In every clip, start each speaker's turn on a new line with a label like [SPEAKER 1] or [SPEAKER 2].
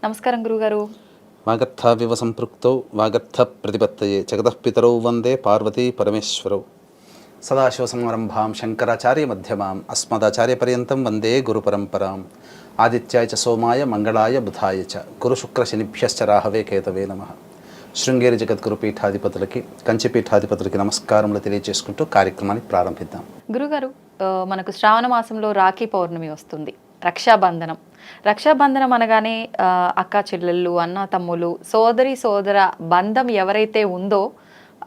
[SPEAKER 1] నమస్కారం గురుగారు.
[SPEAKER 2] వాగర్థావివ సంపృక్తౌ వాగర్థ ప్రతిపత్తయే జగతః పితరౌ వందే పార్వతీ పరమేశ్వరౌ. సదాశివసమారంభాం శంకరాచార్య మధ్యమాం అస్మదాచార్య పర్యంతం వందే గురు పరంపరాం. ఆదిత్యాయ చ సోమాయ మంగళాయ బుధాయ చ గురు శుక్ర శనిభ్యశ్చ రాహవే కేతవే నమః. శృంగేరి జగద్గురు పీఠాధిపతులకి కంచి పీఠాధిపతులకి నమస్కారములు తెలియజేసుకుంటూ కార్యక్రమాన్ని ప్రారంభిద్దాం.
[SPEAKER 1] గురుగారు, మనకు శ్రావణ మాసంలో రాఖీ పౌర్ణమి వస్తుంది, రక్షాబంధనం. రక్షాబంధనం అనగానే అక్క చెల్లెళ్ళు, అన్న తమ్ములు, సోదరి సోదర బంధం ఎవరైతే ఉందో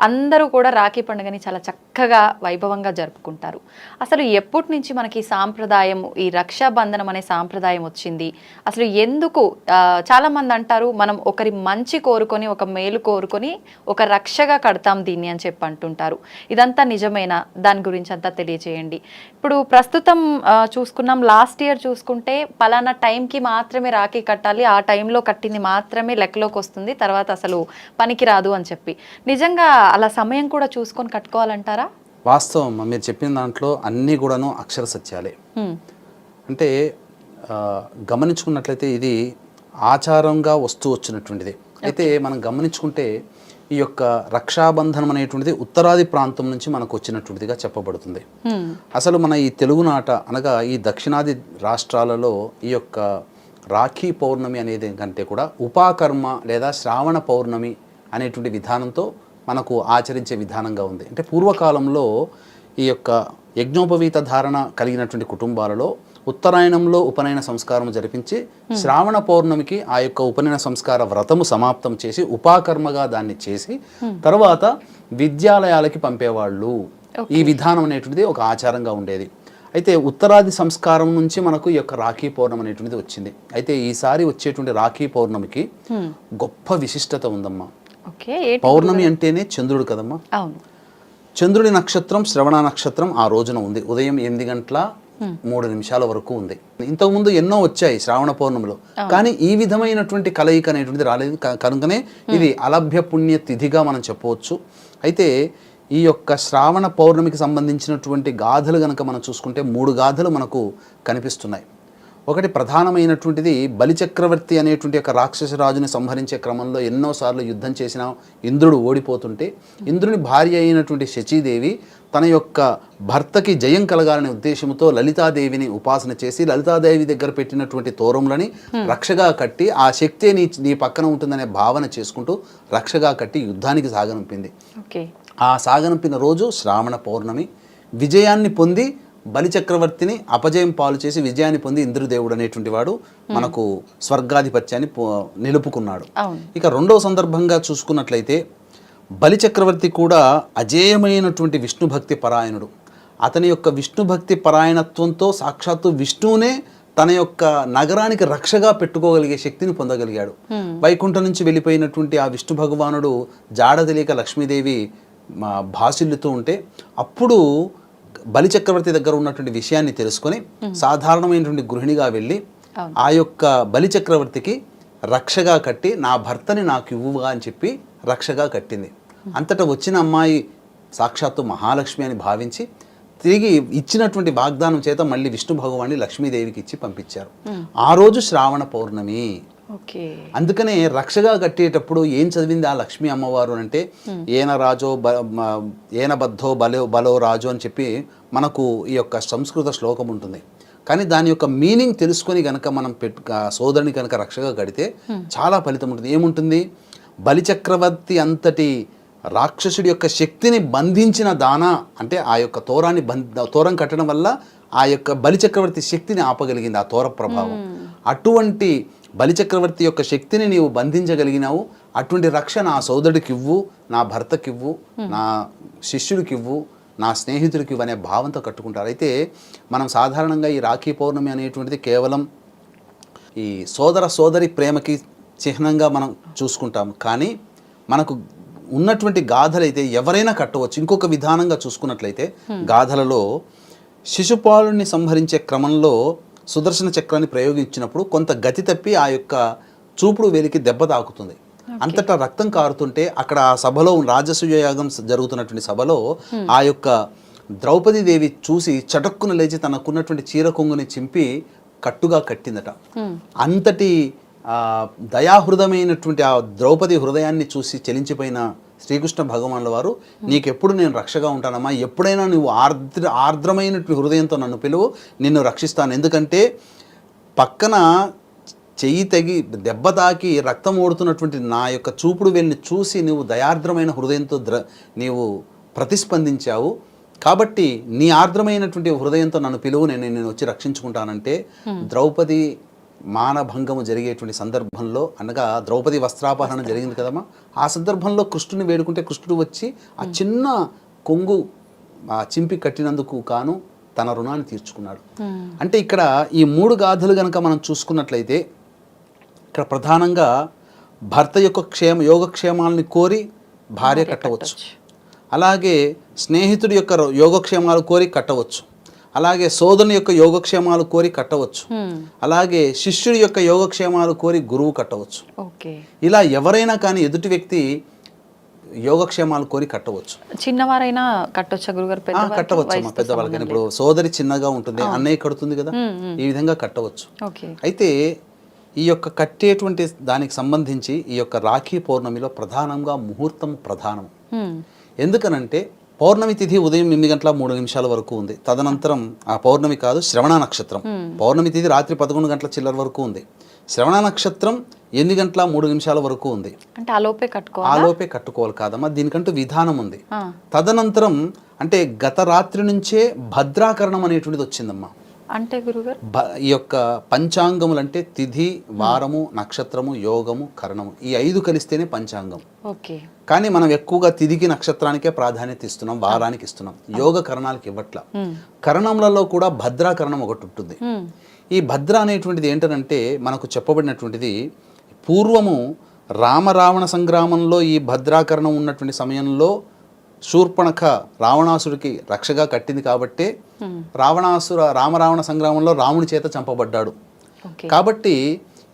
[SPEAKER 1] అందరూ కూడా రాఖీ పండుగని చాలా చక్కగా వైభవంగా జరుపుకుంటారు. అసలు ఎప్పటి నుంచి మనకి సాంప్రదాయం, ఈ రక్షాబంధనం అనే సాంప్రదాయం వచ్చింది? అసలు ఎందుకు చాలామంది అంటారు మనం ఒకరి మంచి కోరుకొని, ఒక మేలు కోరుకొని ఒక రక్షగా కడతాం దీన్ని అని చెప్పి అంటుంటారు. ఇదంతా నిజమేనా? దాని గురించి అంతా తెలియజేయండి. ఇప్పుడు ప్రస్తుతం చూసుకున్నాం, లాస్ట్ ఇయర్ చూసుకుంటే పలానా టైంకి మాత్రమే రాఖీ కట్టాలి, ఆ టైంలో కట్టింది మాత్రమే లెక్కలోకి వస్తుంది, తర్వాత అసలు పనికిరాదు అని చెప్పి. నిజంగా అలా సమయం కూడా చూసుకొని కట్టుకోవాలంటారా?
[SPEAKER 2] వాస్తవం, మీరు చెప్పిన దాంట్లో అన్నీ కూడాను అక్షర సత్యాలే. అంటే గమనించుకున్నట్లయితే ఇది ఆచారంగా వస్తూ వచ్చినటువంటిది. అయితే మనం గమనించుకుంటే ఈ యొక్క రక్షాబంధనం అనేటువంటిది ఉత్తరాది ప్రాంతం నుంచి మనకు వచ్చినటువంటిదిగా చెప్పబడుతుంది. అసలు మన ఈ తెలుగునాట అనగా ఈ దక్షిణాది రాష్ట్రాలలో ఈ యొక్క రాఖీ పౌర్ణమి అనేది కంటే కూడా ఉపాకర్మ లేదా శ్రావణ పౌర్ణమి అనేటువంటి విధానంతో మనకు ఆచరించే విధానంగా ఉంది. అంటే పూర్వకాలంలో ఈ యొక్క యజ్ఞోపవీత ధారణ కలిగినటువంటి కుటుంబాలలో ఉత్తరాయణంలో ఉపనయన సంస్కారం జరిపించి శ్రావణ పౌర్ణమికి ఆ యొక్క ఉపనయన సంస్కార వ్రతము సమాప్తం చేసి ఉపాకర్మగా దాన్ని చేసి తర్వాత విద్యాలయాలకి పంపేవాళ్ళు. ఈ విధానం అనేటువంటిది ఒక ఆచారంగా ఉండేది. అయితే ఉత్తరాది సంస్కారం నుంచి మనకు ఈ యొక్క రాఖీ పౌర్ణమి అనేటువంటిది వచ్చింది. అయితే ఈసారి వచ్చేటువంటి రాఖీ పౌర్ణమికి గొప్ప విశిష్టత ఉందమ్మా. పౌర్ణమి అంటేనే చంద్రుడు కదమ్మా. చంద్రుడి నక్షత్రం శ్రవణ నక్షత్రం ఆ రోజున ఉంది. ఉదయం 8:03 వరకు ఉంది. ఇంతకుముందు ఎన్నో వచ్చాయి శ్రావణ పౌర్ణమిలో, కానీ ఈ విధమైనటువంటి కలయిక అనేటువంటిది రాలేదు. కనుకనే ఇది అలభ్య పుణ్య తిథిగా మనం చెప్పవచ్చు. అయితే ఈ యొక్క శ్రావణ పౌర్ణమికి సంబంధించినటువంటి గాథలు కనుక మనం చూసుకుంటే 3 గాథలు మనకు కనిపిస్తున్నాయి. ఒకటి ప్రధానమైనటువంటిది, బలిచక్రవర్తి అనేటువంటి ఒక రాక్షసరాజుని సంహరించే క్రమంలో ఎన్నోసార్లు యుద్ధం చేసిన ఇంద్రుడు ఓడిపోతుంటే ఇంద్రుని భార్య అయినటువంటి శచీదేవి తన యొక్క భర్తకి జయం కలగాలనే ఉద్దేశంతో లలితాదేవిని ఉపాసన చేసి లలితాదేవి దగ్గర పెట్టినటువంటి తోరములని రక్షగా కట్టి ఆ శక్తే నీ పక్కన ఉంటుందనే భావన చేసుకుంటూ రక్షగా కట్టి యుద్ధానికి సాగనంపింది. ఆ సాగనంపిన రోజు శ్రావణ పౌర్ణమి. విజయాన్ని పొంది బలిచక్రవర్తిని అపజయం పాలు చేసి విజయాన్ని పొంది ఇంద్రదేవుడు అనేటువంటి వాడు మనకు స్వర్గాధిపత్యాన్ని నిలుపుకున్నాడు. ఇక రెండవ సందర్భంగా చూసుకున్నట్లయితే బలిచక్రవర్తి కూడా అజేయమైనటువంటి విష్ణుభక్తి పరాయణుడు. అతని యొక్క విష్ణుభక్తి పరాయణత్వంతో సాక్షాత్తు విష్ణువునే తన యొక్క నగరానికి రక్షగా పెట్టుకోగలిగే శక్తిని పొందగలిగాడు. వైకుంఠం నుంచి వెళ్ళిపోయినటువంటి ఆ విష్ణు భగవానుడు జాడ తెలియక లక్ష్మీదేవి భాసిల్లుతూ ఉంటే అప్పుడు బలిచక్రవర్తి దగ్గర ఉన్నటువంటి విషయాన్ని తెలుసుకొని సాధారణమైనటువంటి గృహిణిగా వెళ్ళి ఆ యొక్క బలిచక్రవర్తికి రక్షగా కట్టి నా భర్తని నాకు ఇవ్వుగా అని చెప్పి రక్షగా కట్టింది. అంతటా వచ్చిన అమ్మాయి సాక్షాత్తు మహాలక్ష్మి అని భావించి తిరిగి ఇచ్చినటువంటి వాగ్దానం చేత మళ్ళీ విష్ణు భగవాన్ని లక్ష్మీదేవికి ఇచ్చి పంపించారు. ఆ రోజు శ్రావణ పౌర్ణమి. అందుకనే రక్షగా కట్టేటప్పుడు ఏం చదివింది ఆ లక్ష్మీ అమ్మవారు అంటే ఏన బద్ధో బలో రాజు అని చెప్పి మనకు ఈ యొక్క సంస్కృత శ్లోకం ఉంటుంది. కానీ దాని యొక్క మీనింగ్ తెలుసుకొని కనుక మనం సోదరుని కనుక రక్షగా కడితే చాలా ఫలితం ఉంటుంది. ఏముంటుంది? బలిచక్రవర్తి అంతటి రాక్షసుడి యొక్క శక్తిని బంధించిన దానా అంటే ఆ యొక్క తోరం కట్టడం వల్ల ఆ యొక్క బలిచక్రవర్తి శక్తిని ఆపగలిగింది ఆ తోర ప్రభావం. అటువంటి బలిచక్రవర్తి యొక్క శక్తిని నీవు బంధించగలిగినావు. అటువంటి రక్ష నా సోదరుడికి ఇవ్వు, నా భర్తకివ్వు, నా శిష్యుడికివ్వు, నా స్నేహితుడికి ఇవ్వు అనే భావంతో కట్టుకుంటారు. అయితే మనం సాధారణంగా ఈ రాఖీ పౌర్ణమి అనేటువంటిది కేవలం ఈ సోదరి ప్రేమకి చిహ్నంగా మనం చూసుకుంటాం. కానీ మనకు ఉన్నటువంటి గాథలు అయితే ఎవరైనా కట్టవచ్చు. ఇంకొక విధానంగా చూసుకున్నట్లయితే గాథలలో శిశుపాలుని సంహరించే క్రమంలో సుదర్శన చక్రాన్ని ప్రయోగించినప్పుడు కొంత గతి తప్పి ఆ యొక్క చూపుడు వేలికి దెబ్బ తాకుతుంది. అంతటా రక్తం కారుతుంటే అక్కడ ఆ సభలో రాజసూయ యాగం జరుగుతున్నటువంటి సభలో ఆ యొక్క ద్రౌపదీదేవి చూసి చటక్కున లేచి తనకున్నటువంటి చీర కొంగుని చింపి కట్టుగా కట్టిందట. అంతటి దయాహృదమైనటువంటి ఆ ద్రౌపది హృదయాన్ని చూసి చెలించిపోయిన శ్రీకృష్ణ భగవానుల వారు నీకెప్పుడు నేను రక్షగా ఉంటానమ్మా, ఎప్పుడైనా నువ్వు ఆర్ద్రమైనటువంటి హృదయంతో నన్ను పిలువు, నిన్ను రక్షిస్తాను. ఎందుకంటే పక్కన చెయ్యి తెగి దెబ్బ తాకి రక్తం ఓడుతున్నటువంటి నా యొక్క చూపుడు వెళ్ళి చూసి నువ్వు దయార్ద్రమైన హృదయంతో నీవు ప్రతిస్పందించావు, కాబట్టి నీ ఆర్ద్రమైనటువంటి హృదయంతో నన్ను పిలువు, నేను వచ్చి రక్షించుకుంటానంటే ద్రౌపది మానభంగము జరిగేటువంటి సందర్భంలో, అనగా ద్రౌపది వస్త్రాపహరణ జరిగింది కదమ్మా, ఆ సందర్భంలో కృష్ణుని వేడుకుంటే కృష్ణుడు వచ్చి ఆ చిన్న కొంగు చింపి కట్టినందుకు కాను తన రుణాన్ని తీర్చుకున్నాడు. అంటే ఇక్కడ ఈ 3 గాథలు కనుక మనం చూసుకున్నట్లయితే ఇక్కడ ప్రధానంగా భర్త యొక్క యోగక్షేమాలని కోరి భార్య కట్టవచ్చు, అలాగే స్నేహితుడి యొక్క యోగక్షేమాలు కోరి కట్టవచ్చు, అలాగే సోదరుని యొక్క యోగక్షేమాలు కోరి కట్టవచ్చు, అలాగే శిష్యుడి యొక్క యోగక్షేమాలు కోరి గురువు కట్టవచ్చు. ఇలా ఎవరైనా కానీ ఎదుటి వ్యక్తి యోగక్షేమాలు కోరి కట్టవచ్చు.
[SPEAKER 1] చిన్నవారైనా కట్టొచ్చా గురుగారు?
[SPEAKER 2] కట్టవచ్చు పెద్దవాళ్ళకైనా. ఇప్పుడు సోదరి చిన్నగా ఉంటుంది, అన్నయ్య కడుతుంది కదా, ఈ విధంగా కట్టవచ్చు. అయితే ఈ యొక్క కట్టేటువంటి దానికి సంబంధించి ఈ యొక్క రాఖీ పౌర్ణమిలో ప్రధానంగా ముహూర్తం ప్రధానం. ఎందుకనంటే పౌర్ణమి తిథి ఉదయం 8 గంటల 3 నిమిషాల వరకు ఉంది. తదనంతరం ఆ పౌర్ణమి కాదు, శ్రవణ నక్షత్రం. పౌర్ణమి తిథి రాత్రి 11 గంటల చిల్లర వరకు ఉంది. శ్రవణ నక్షత్రం 8 గంటల 3 నిమిషాల వరకు ఉంది.
[SPEAKER 1] అంటే ఆలోపే కట్టుకోవాలి
[SPEAKER 2] కాదమ్మా, దీనికంటూ విధానం ఉంది. తదనంతరం అంటే గత రాత్రి నుంచే భద్రాకరణం అనేటువంటిది వచ్చిందమ్మా.
[SPEAKER 1] అంటే గురుగారు
[SPEAKER 2] ఈ యొక్క పంచాంగములు అంటే తిథి, వారము, నక్షత్రము, యోగము, కరణము, ఈ 5 కలిస్తేనే పంచాంగం. కానీ మనం ఎక్కువగా తిథికి నక్షత్రానికే ప్రాధాన్యత ఇస్తున్నాం, వారానికి ఇస్తున్నాం, యోగ కరణాలకు ఇవ్వట్ల. కరణములలో కూడా భద్రాకరణం ఒకటి ఉంటుంది. ఈ భద్ర అనేటువంటిది ఏంటంటే మనకు చెప్పబడినటువంటిది పూర్వము రామరావణ సంగ్రామంలో ఈ భద్రాకరణం ఉన్నటువంటి సమయంలో శూర్పణఖ రావణాసుడికి రక్షగా కట్టింది కాబట్టే రామరావణ సంగ్రామంలో రాముని చేత చంపబడ్డాడు. కాబట్టి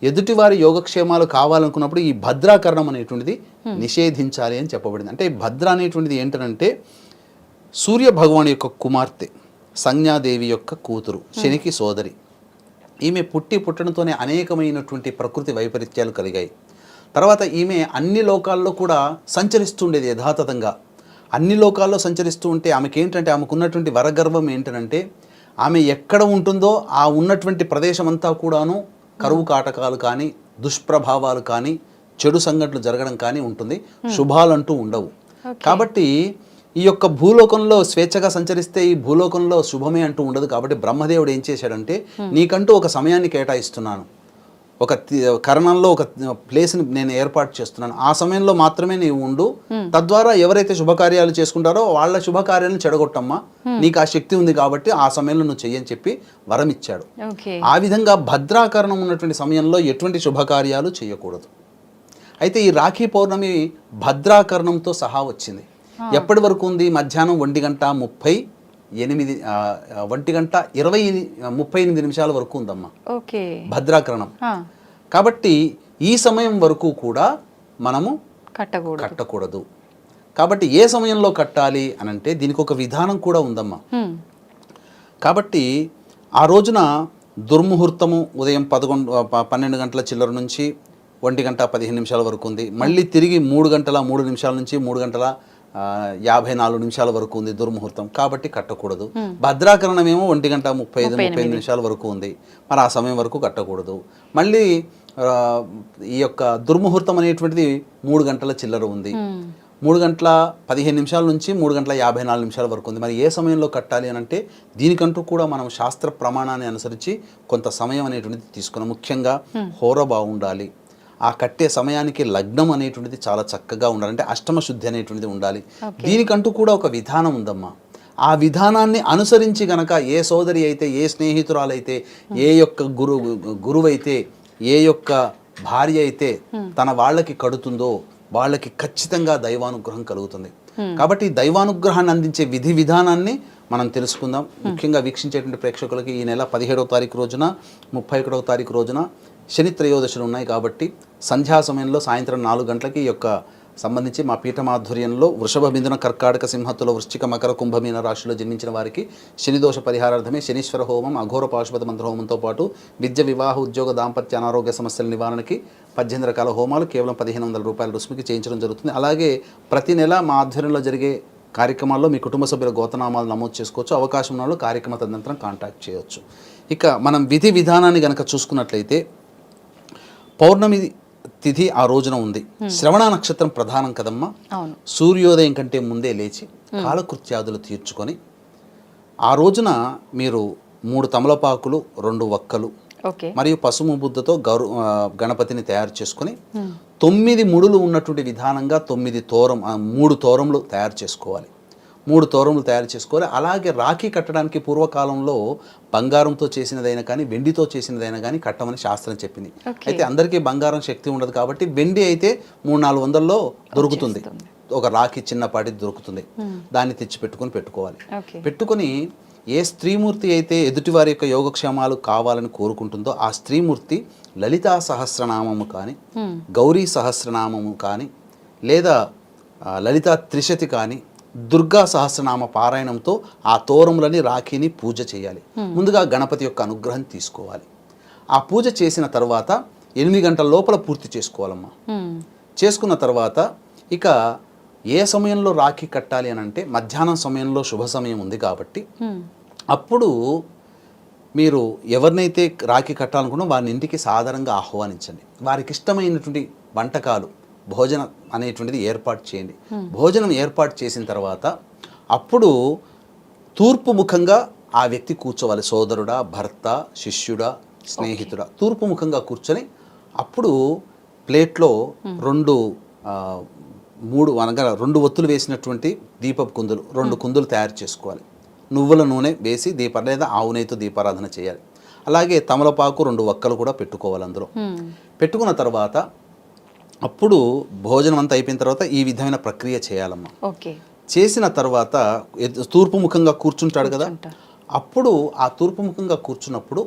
[SPEAKER 2] ఎదుటివారి యోగక్షేమాలు కావాలనుకున్నప్పుడు ఈ భద్రాకరణం అనేటువంటిది నిషేధించాలి అని చెప్పబడింది. అంటే భద్ర అనేటువంటిది ఏంటంటే సూర్య భగవాన్ యొక్క కుమార్తె, సంజ్ఞాదేవి యొక్క కూతురు, శనికి సోదరి. ఈమె పుట్టడంతోనే అనేకమైనటువంటి ప్రకృతి వైపరీత్యాలు కలిగాయి. తర్వాత ఈమె అన్ని లోకాల్లో కూడా సంచరిస్తుండేది యథాతథంగా. అన్ని లోకాల్లో సంచరిస్తూ ఉంటే ఆమెకి ఏంటంటే ఆమెకున్నటువంటి వరగర్వం ఏంటంటే ఆమె ఎక్కడ ఉంటుందో ఆ ఉన్నటువంటి ప్రదేశం అంతా కూడాను కరువు కాటకాలు కానీ, దుష్ప్రభావాలు కానీ, చెడు సంఘటనలు జరగడం కానీ ఉంటుంది, శుభాలంటూ ఉండవు. కాబట్టి ఈ యొక్క భూలోకంలో స్వేచ్ఛగా సంచరిస్తే ఈ భూలోకంలో శుభమే అంటూ ఉండదు. కాబట్టి బ్రహ్మదేవుడు ఏం చేశాడంటే నీకంటూ ఒక సమయాన్ని కేటాయిస్తున్నాను, ఒక కరణంలో ఒక ప్లేస్ని నేను ఏర్పాటు చేస్తున్నాను, ఆ సమయంలో మాత్రమే నీవు ఉండు, తద్వారా ఎవరైతే శుభకార్యాలు చేసుకుంటారో వాళ్ళ శుభకార్యాలను చెడగొట్టమ్మా, నీకు ఆ శక్తి ఉంది కాబట్టి ఆ సమయంలో నువ్వు చెయ్యని చెప్పి వరం ఇచ్చాడు. ఆ విధంగా భద్రాకరణం ఉన్నటువంటి సమయంలో ఎటువంటి శుభకార్యాలు చేయకూడదు. అయితే ఈ రాఖీ పౌర్ణమి భద్రాకరణంతో సహా వచ్చింది. ఎప్పటి వరకు ఉంది? మధ్యాహ్నం 1:38 నిమిషాల వరకు ఉందమ్మా భద్రాకరణం. కాబట్టి ఈ సమయం వరకు కూడా మనము కట్టకూడదు. కాబట్టి ఏ సమయంలో కట్టాలి అనంటే దీనికి ఒక విధానం కూడా ఉందమ్మా. కాబట్టి ఆ రోజున దుర్ముహూర్తము ఉదయం 12 గంటల చిల్లర నుంచి 1:15 నిమిషాల వరకు ఉంది. మళ్ళీ తిరిగి 3 గంటల 3 నిమిషాల నుంచి 3 గంటల 54 నిమిషాల వరకు ఉంది దుర్ముహూర్తం, కాబట్టి కట్టకూడదు. భద్రాకరణం ఏమో 1:35 నిమిషాల వరకు ఉంది, మరి ఆ సమయం వరకు కట్టకూడదు. మళ్ళీ ఈ యొక్క దుర్ముహూర్తం అనేటువంటిది 3 గంటల చిల్లర ఉంది, 3:15 నిమిషాల నుంచి 3:54 నిమిషాల వరకు ఉంది. మరి ఏ సమయంలో కట్టాలి అని అంటే దీనికంటూ కూడా మనం శాస్త్ర ప్రమాణాన్ని అనుసరించి కొంత సమయం అనేటువంటిది తీసుకున్నాం. ముఖ్యంగా హోర బాగుండాలి, ఆ కట్టే సమయానికి లగ్నం అనేటువంటిది చాలా చక్కగా ఉండాలి, అంటే అష్టమ శుద్ధి అనేటువంటిది ఉండాలి. దీనికంటూ కూడా ఒక విధానం ఉందమ్మా. ఆ విధానాన్ని అనుసరించి గనక ఏ సోదరి అయితే, ఏ స్నేహితురాలైతే, ఏ యొక్క గురువైతే, ఏ యొక్క భార్య అయితే తన వాళ్ళకి కడుతుందో వాళ్ళకి ఖచ్చితంగా దైవానుగ్రహం కలుగుతుంది. కాబట్టి దైవానుగ్రహాన్ని అందించే విధి విధానాన్ని మనం తెలుసుకుందాం. ముఖ్యంగా వీక్షించేటువంటి ప్రేక్షకులకి ఈ నెల 17వ తారీఖు రోజున, 31వ తారీఖు రోజున శని త్రయోదశులు ఉన్నాయి. కాబట్టి సంధ్యా సమయంలో సాయంత్రం 4 గంటలకి ఈ యొక్క సంబంధించి మా పీఠమాధుర్యంలో వృషభ మిథున కర్కాటక సింహత్తుల వృశ్చిక మకర కుంభమీన రాశిలో జన్మించిన వారికి శనిదోష పరిహారార్థమే శనీశ్వర హోమం, అఘోర పాశుపత మంత్ర హోమంతో పాటు విద్య, వివాహ, ఉద్యోగ, దాంపత్య, అనారోగ్య సమస్యల నివారణకి 18 రకాల హోమాలు కేవలం 1500 రూపాయల రుసుముకి చేయించడం జరుగుతుంది. అలాగే ప్రతి నెల మా ఆధ్వర్యంలో జరిగే కార్యక్రమాల్లో మీ కుటుంబ సభ్యుల గోతనామాలు నమోదు చేసుకోవచ్చు. అవకాశం ఉన్న వాళ్ళు కార్యక్రమ తదనంతరం కాంటాక్ట్ చేయవచ్చు. ఇక మనం విధి విధానాన్ని కనుక చూసుకున్నట్లయితే పౌర్ణమి తిథి ఆ రోజున ఉంది. శ్రవణ నక్షత్రం ప్రధానం కదమ్మా. సూర్యోదయం కంటే ముందే లేచి కాలకృత్యాదులు తీర్చుకొని ఆ రోజున మీరు 3 తమలపాకులు, 2 వక్కలు మరియు పసుపు బుద్ధతో గణపతిని తయారు చేసుకొని 9 ముడులు ఉన్నటువంటి విధానంగా 3 తోరములు తయారు చేసుకోవాలి. 3 తోరములు తయారు చేసుకోవాలి. అలాగే రాఖీ కట్టడానికి పూర్వకాలంలో బంగారంతో చేసినదైనా కానీ వెండితో చేసినదైనా కానీ కట్టమని శాస్త్రం చెప్పింది. అయితే అందరికీ బంగారం శక్తి ఉండదు కాబట్టి వెండి అయితే 300-400లో దొరుకుతుంది. ఒక రాఖీ చిన్నపాటిది దొరుకుతుంది. దాన్ని తెచ్చి పెట్టుకోవాలి. పెట్టుకొని ఏ స్త్రీమూర్తి అయితే ఎదుటివారి యొక్క యోగక్షేమాలు కావాలని కోరుకుంటుందో ఆ స్త్రీమూర్తి లలితా సహస్రనామము కానీ, గౌరీ సహస్రనామము కానీ, లేదా లలితా త్రిశతి కానీ, దుర్గా సహస్రనామ పారాయణంతో ఆ తోరములని రాఖీని పూజ చేయాలి. ముందుగా గణపతి యొక్క అనుగ్రహం తీసుకోవాలి. ఆ పూజ చేసిన తర్వాత 8 గంటల లోపల పూర్తి చేసుకోవాలమ్మా. చేసుకున్న తర్వాత ఇక ఏ సమయంలో రాఖీ కట్టాలి అని అంటే మధ్యాహ్నం సమయంలో శుభ సమయం ఉంది కాబట్టి అప్పుడు మీరు ఎవరినైతే రాఖీ కట్టాలనుకున్నా వారిని ఇంటికి సాధారణంగా ఆహ్వానించండి. వారికి ఇష్టమైనటువంటి వంటకాలు, భోజనం అనేటువంటిది ఏర్పాటు చేయండి. భోజనం ఏర్పాటు చేసిన తర్వాత అప్పుడు తూర్పు ముఖంగా ఆ వ్యక్తి కూర్చోవాలి. సోదరుడా, భర్త, శిష్యుడా, స్నేహితుడా, తూర్పు ముఖంగా కూర్చొని అప్పుడు ప్లేట్లో 2 ఒత్తులు వేసినటువంటి దీపపు కుందులు, 2 కుందులు తయారు చేసుకోవాలి. నువ్వుల నూనె వేసి లేదా ఆవు నెయ్యితో దీపారాధన చేయాలి. అలాగే తమలపాకు 2 వక్కలు కూడా పెట్టుకోవాలి. అందులో పెట్టుకున్న తర్వాత అప్పుడు భోజనం అంతా అయిపోయిన తర్వాత ఈ విధమైన ప్రక్రియ చేయాలమ్మా. చేసిన తర్వాత తూర్పు ముఖంగా కూర్చుంటాడు కదా, అప్పుడు ఆ తూర్పు ముఖంగా కూర్చున్నప్పుడు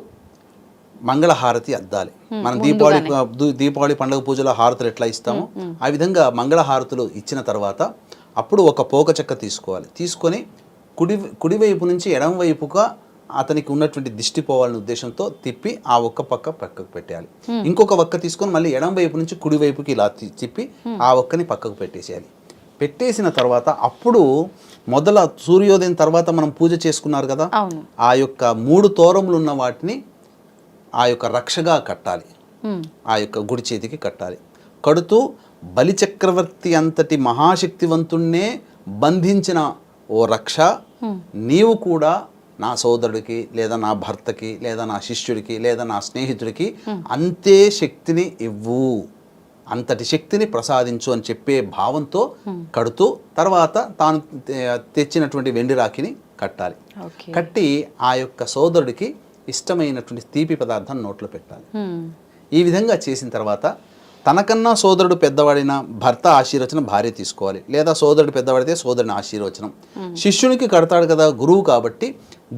[SPEAKER 2] మంగళహారతి అద్దాలి. మనం దీపావళి పండుగ పూజలో హారతులు ఎట్లా ఇస్తామో ఆ విధంగా మంగళహారతులు ఇచ్చిన తర్వాత అప్పుడు ఒక పోక చెక్క తీసుకోవాలి. తీసుకొని కుడివైపు నుంచి ఎడమ వైపుగా అతనికి ఉన్నటువంటి దిష్టి పోవాలనే ఉద్దేశంతో తిప్పి ఆ ఒక్క పక్కకు పెట్టేయాలి. ఇంకొక వక్క తీసుకొని మళ్ళీ ఎడమ వైపు నుంచి కుడివైపుకి ఇలా తిప్పి ఆ ఒక్కని పక్కకు పెట్టేసేయాలి. పెట్టేసిన తర్వాత అప్పుడు సూర్యోదయం తర్వాత మనం పూజ చేసుకున్నారు కదా, ఆ యొక్క 3 తోరములు ఉన్న వాటిని ఆ యొక్క రక్షగా కట్టాలి. ఆ యొక్క గుడి చేతికి కట్టాలి. కడుతూ బలిచక్రవర్తి అంతటి మహాశక్తివంతుణ్ణే బంధించిన ఓ రక్ష, నీవు కూడా నా సోదరుడికి లేదా నా భర్తకి లేదా నా శిష్యుడికి లేదా నా స్నేహితుడికి అంతే శక్తిని ఇవ్వు, అంతటి శక్తిని ప్రసాదించు అని చెప్పే భావంతో కడుతూ తర్వాత తాను తెచ్చినటువంటి వెండి రాఖీని కట్టాలి. కట్టి ఆ యొక్క సోదరుడికి ఇష్టమైనటువంటి తీపి పదార్థాన్ని నోట్లో పెట్టాలి. ఈ విధంగా చేసిన తర్వాత తనకన్నా సోదరుడు పెద్దవాడిన భర్త ఆశీర్వచనం భార్య తీసుకోవాలి, లేదా సోదరుడు పెద్దవాడితే సోదరుని ఆశీర్వచనం. శిష్యునికి కడతాడు కదా గురువు కాబట్టి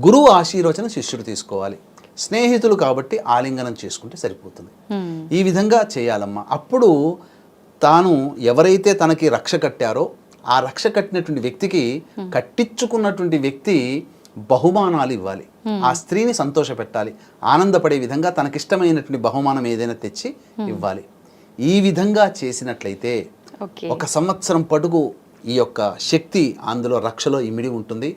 [SPEAKER 2] గురువు ఆశీర్వచనం శిష్యుడు తీసుకోవాలి. స్నేహితులు కాబట్టి ఆలింగనం చేసుకుంటే సరిపోతుంది. ఈ విధంగా చేయాలమ్మా. అప్పుడు తాను ఎవరైతే తనకి రక్ష కట్టారో ఆ రక్ష కట్టినటువంటి వ్యక్తికి కట్టించుకున్నటువంటి వ్యక్తి బహుమానాలు ఇవ్వాలి. ఆ స్త్రీని సంతోష పెట్టాలి. ఆనందపడే విధంగా తనకిష్టమైనటువంటి బహుమానం ఏదైనా తెచ్చి ఇవ్వాలి. ఈ విధంగా చేసినట్లయితే 1 సంవత్సరం పొడుగు ఈ యొక్క శక్తి అందులో రక్షలో ఇమిడి ఉంటుంది.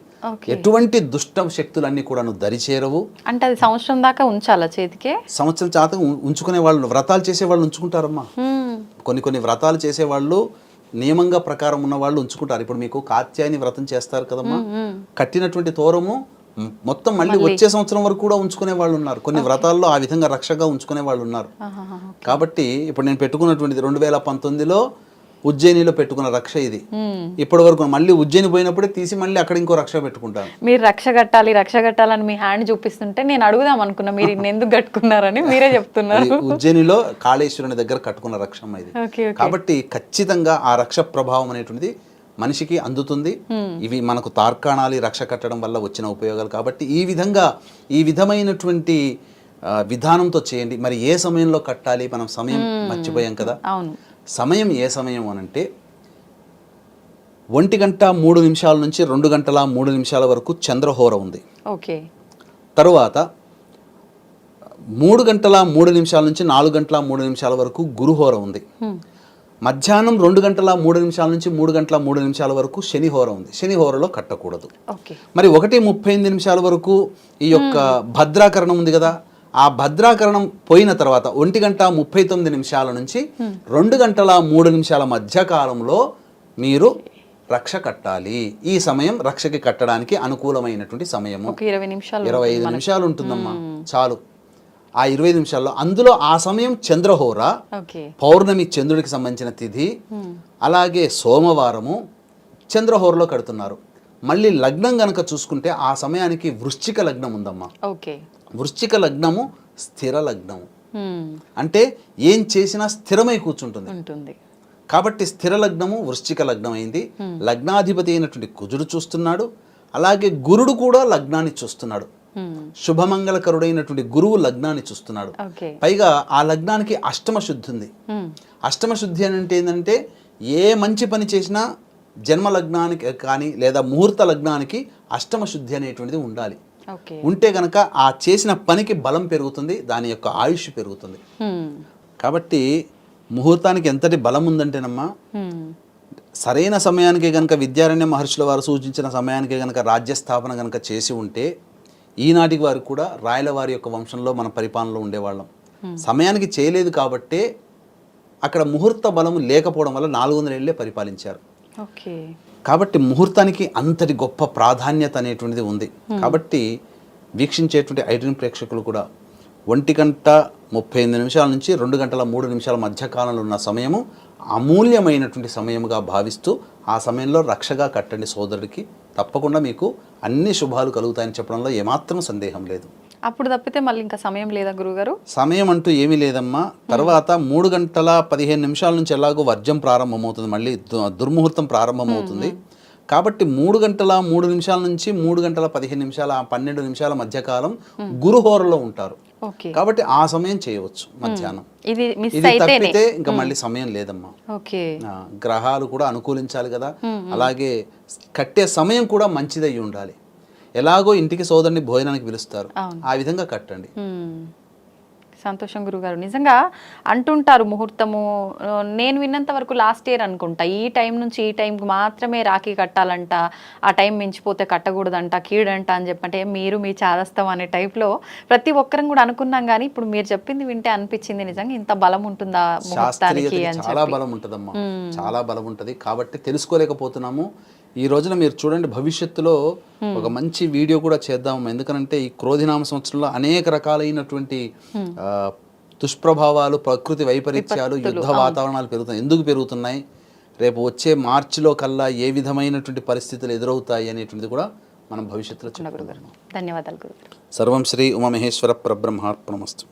[SPEAKER 2] ఎటువంటి దుష్ట శక్తులన్నీ కూడా దరిచేరవు.
[SPEAKER 1] అంటే అది సంవత్సరం దాకా ఉంచాలా చేతికే?
[SPEAKER 2] సంవత్సరం దాకా ఉంచుకునే వాళ్ళు, వ్రతాలు చేసే వాళ్ళు ఉంచుకుంటారమ్మా. కొన్ని వ్రతాలు చేసేవాళ్ళు నియమంగా ప్రకారం ఉన్న వాళ్ళు ఉంచుకుంటారు. ఇప్పుడు మీకు కాత్యాయని వ్రతం చేస్తారు కదమ్మా, కట్టినటువంటి తోరము మొత్తం మళ్ళీ వచ్చే సంవత్సరం వరకు కూడా ఉంచుకునే వాళ్ళు ఉన్నారు. కొన్ని వ్రతాల్లో ఆ విధంగా రక్షగా ఉంచుకునే వాళ్ళు ఉన్నారు. కాబట్టి ఇప్పుడు నేను పెట్టుకున్నటువంటిది 2019లో ఉజ్జయినిలో పెట్టుకున్న రక్ష ఇది. ఇప్పటి వరకు మళ్ళీ ఉజ్జయిని పోయినప్పుడే తీసి మళ్ళీ అక్కడ ఇంకో రక్ష పెట్టుకుంటాను.
[SPEAKER 1] మీరు రక్ష కట్టాలని మీ హ్యాండ్ చూపిస్తుంటే నేను అడుగుదాం అనుకున్నా మీరు ఎందుకు కట్టుకున్నారని, మీరే చెప్తున్నారు.
[SPEAKER 2] ఉజ్జయినిలో కాళేశ్వరుని దగ్గర కట్టుకున్న రక్షమ్మ ఇది. కాబట్టి ఖచ్చితంగా ఆ రక్ష ప్రభావం అనేటువంటిది మనిషికి అందుతుంది. ఇవి మనకు తార్కాణాలి రక్ష కట్టడం వల్ల వచ్చిన ఉపయోగాలు. కాబట్టి ఈ విధమైనటువంటి విధానంతో చేయండి. మరి ఏ సమయంలో కట్టాలి? మనం సమయం మర్చిపోయాం కదా. సమయం ఏ సమయం అనంటే 1:03 నుంచి 2:03 వరకు చంద్రహోర ఉంది.
[SPEAKER 1] ఓకే.
[SPEAKER 2] తరువాత 3:03 నుంచి 4:03 వరకు గురుహోర ఉంది. మధ్యాహ్నం 2:03 నుంచి 3:03 వరకు శనిహోర ఉంది. శనిహోరలో కట్టకూడదు. మరి 1:35 వరకు ఈ యొక్క భద్రాకరణం ఉంది కదా, ఆ భద్రాకరణం పోయిన తర్వాత 1:39 నుంచి 2:03 మధ్య కాలంలో మీరు రక్ష కట్టాలి. ఈ సమయం రక్షకి కట్టడానికి అనుకూలమైనటువంటి సమయము. 25 నిమిషాలు ఉంటుందమ్మా, చాలు. ఆ 25 నిమిషాల్లో అందులో ఆ సమయం చంద్రహోర, పౌర్ణమి చంద్రుడికి సంబంధించిన తిథి, అలాగే సోమవారము చంద్రహోరలో కడుతున్నారు. మళ్ళీ లగ్నం గనక చూసుకుంటే ఆ సమయానికి వృశ్చిక లగ్నం ఉందమ్మా. వృశ్చిక లగ్నము స్థిర లగ్నము, అంటే ఏం చేసినా స్థిరమై కూర్చుంటుంది. కాబట్టి స్థిర లగ్నము వృశ్చిక లగ్నం అయింది. లగ్నాధిపతి అయినటువంటి కుజుడు చూస్తున్నాడు, అలాగే గురుడు కూడా లగ్నాన్ని చూస్తున్నాడు. శుభమంగళకరుడైనటువంటి గురువు లగ్నాన్ని చూస్తున్నాడు. పైగా ఆ లగ్నానికి అష్టమ శుద్ధి ఉంది. అష్టమ శుద్ధి అని అంటే ఏంటంటే ఏ మంచి పని చేసినా జన్మ లగ్నానికి కానీ లేదా ముహూర్త లగ్నానికి అష్టమ శుద్ధి అనేటువంటిది ఉండాలి. ఉంటే గనక ఆ చేసిన పనికి బలం పెరుగుతుంది, దాని యొక్క ఆయుష్ పెరుగుతుంది. కాబట్టి ముహూర్తానికి ఎంతటి బలం ఉందంటేనమ్మా, సరైన సమయానికి గనక విద్యారణ్య మహర్షుల వారు సూచించిన సమయానికి గనక రాజ్యస్థాపన గనక చేసి ఉంటే ఈనాటికి వారు కూడా రాయల వారి యొక్క వంశంలో మన పరిపాలనలో ఉండేవాళ్ళం. సమయానికి చేయలేదు కాబట్టే అక్కడ ముహూర్త బలము లేకపోవడం వల్ల 400 ఏళ్లే పరిపాలించారు. కాబట్టి ముహూర్తానికి అంతటి గొప్ప ప్రాధాన్యత అనేటువంటిది ఉంది. కాబట్టి వీక్షించేటువంటి ఐటీన్ ప్రేక్షకులు కూడా 1:38 నుంచి 2:03 మధ్య కాలంలో ఉన్న సమయము అమూల్యమైనటువంటి సమయముగా భావిస్తూ ఆ సమయంలో రక్షగా కట్టండి సోదరుడికి. తప్పకుండా మీకు అన్ని శుభాలు కలుగుతాయని చెప్పడంలో ఏమాత్రం సందేహం లేదు.
[SPEAKER 1] అప్పుడు తప్పితే మళ్ళీ ఇంకా సమయం లేదా గురుగారు? సమయం
[SPEAKER 2] అంటూ ఏమీ లేదమ్మా. తర్వాత 3:15 నుంచి ఎలాగో వర్జం ప్రారంభమవుతుంది, మళ్ళీ దుర్ముహూర్తం ప్రారంభమవుతుంది. కాబట్టి 3:03 నుంచి 3:15 ఆ 12 నిమిషాల మధ్య కాలం గురుహోరలో ఉంటారు. కాబట్టి ఆ సమయం చేయవచ్చు మధ్యాహ్నం. ఇది తప్పితే ఇంకా మళ్ళీ సమయం లేదమ్మా. గ్రహాలు కూడా అనుకూలించాలి కదా, అలాగే కట్టే సమయం కూడా మంచిదయ్యి ఉండాలి. ఎలాగో ఇంటికి సోదరుని భోజనానికి పిలుస్తారు, ఆ విధంగా కట్టండి.
[SPEAKER 1] సంతోషం గురుగారు. నిజంగా అంటుంటారు ముహూర్తము, నేను విన్నంత వరకు లాస్ట్ ఇయర్ అనుకుంటా, ఈ టైం నుంచి ఈ టైంకి మాత్రమే రాఖీ కట్టాలంట, ఆ టైం మించిపోతే కట్టకూడదంట, కీడంట అని చెప్పంటే మీరు మీ చాదస్తం అనే టైప్లో ప్రతి ఒక్కరం కూడా అనుకున్నాం. కానీ ఇప్పుడు మీరు చెప్పింది వింటే అనిపించింది నిజంగా ఇంత బలం ఉంటుందా ముహూర్తానికి అని.
[SPEAKER 2] చాలా బలం ఉంటుందమ్మా, చాలా బలం ఉంటుంది. కాబట్టి తెలుసుకోలేకపోతున్నాము. ఈ రోజున మీరు చూడండి, భవిష్యత్తులో ఒక మంచి వీడియో కూడా చేద్దాము. ఎందుకనంటే ఈ క్రోధినామ సంవత్సరంలో అనేక రకాలైనటువంటి దుష్ప్రభావాలు, ప్రకృతి వైపరీత్యాలు, యుద్ధ వాతావరణాలు పెరుగుతాయి. ఎందుకు పెరుగుతున్నాయి, రేపు వచ్చే మార్చిలో కల్లా ఏ విధమైనటువంటి పరిస్థితులు ఎదురవుతాయి అనేటువంటిది కూడా మనం భవిష్యత్తులో చూడగలుగుతాం.
[SPEAKER 1] ధన్యవాదాలు గురుగారు.
[SPEAKER 2] సర్వం శ్రీ ఉమామహేశ్వర పరబ్రహ్మార్పణమస్తు.